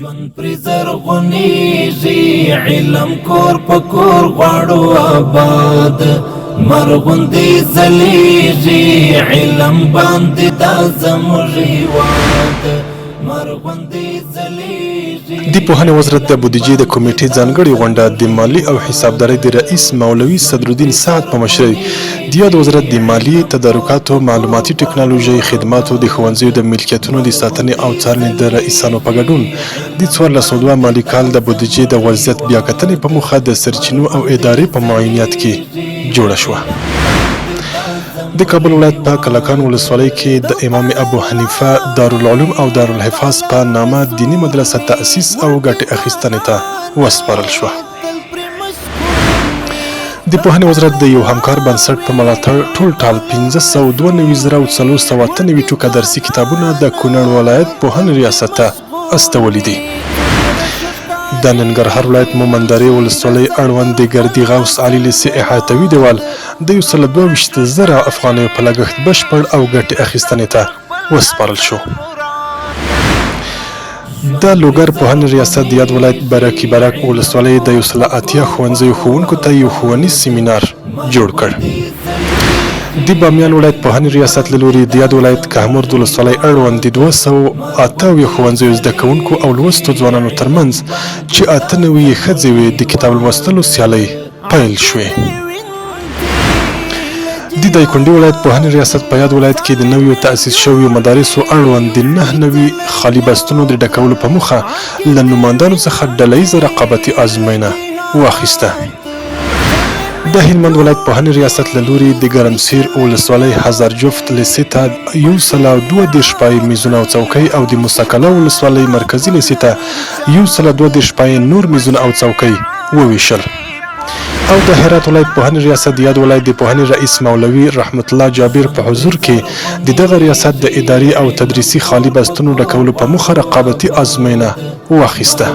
ژوند پر زرغونیږي علم کور په کور غواړو آباد مرغوندې ځلیږي علم باندې دا زموږ هېواد مرغوندې ځلیږي. د پوهنې وزارت د بودیجې د کمیټې ځانګړې غونډه د مالی او حسابدارۍ د رئیس مولوي صدرالدین سعد په مشرۍ د یاد وزارت د مالیې تدارکاتو معلوماتي ټکنالوژۍ خدماتو د ښوونځیو د ملکیتونو د ساتنې او څارنې د رئیسانو په ګډون د 1402 مالي کال د بودیجې د وضعیت بیاکتنې په موخه د سرچینو او ادارې په معاینات کې جوړه شوه. د کابل ولایت په کلکان ولسوالۍ کې د امام ابو حنیفه دارالعلوم او دارالحفاظ په نامه دینی مدرسه تأسیس او ګټې اخیستنې ته وسپارل شوه. د پوهنې وزارت د یو همکار بنسټ په ملاتړ ټول ټال 592,498 ټوکه درسي کتابونه د کونړ ولایت پوهنې ریاست ته استولي دي. د ننګرهار ولایت مومندرې ولسوالۍ اړوند د ګردي غوث علي لیسې احاطوي دیوال د 122,000 افغانیو په لګښت بشپړ او ګټې اخیستنې ته وسپارل شو. د لوګر پوهنې ریاست د یاد ولایت برکي برک ولسوالۍ د 180 ښوونځیو ښوونکو ته یو ښوونیز سیمینار جوړ کړ. د بامیان ولایت پوهنې ریاست له لوري د یاد ولایت کهمرد ولسوالۍ اړوند د 208 ښوونځیو زده کوونکو او لوستو ځوانانو ترمنځ چې 98 ښځې وې د کتاب لوستلو سیالۍ پیل شوې. د دایکنډي ولایت پوهنې ریاست په یاد ولایت کې د نویو تأسیس شویو مدارسو اړوند د 9 نوي خالي بستونو د ډکولو په موخه له نوماندانو څخه ډلهییزه رقابتي ازموینه واخیسته. د هلمند ولایت پوهنې ریاست له لوري د ګرمسیر ولسوالۍ هزار جفت لیسې ته 132 پای میزونه او څوکۍ او د موسی ولسوالۍ مرکزي لیسې ته 132 پای نور میزونه او څوکۍ وویشل. او د هرات ولایت پوهنې ریاست د یاد ولایت د پوهنې رئیس مولوي رحمت الله جابر په حضور کې د دغه ریاست د اداري او تدریسي خالي بستونو ډکولو په موخه رقابتي ازموینه واخیسته.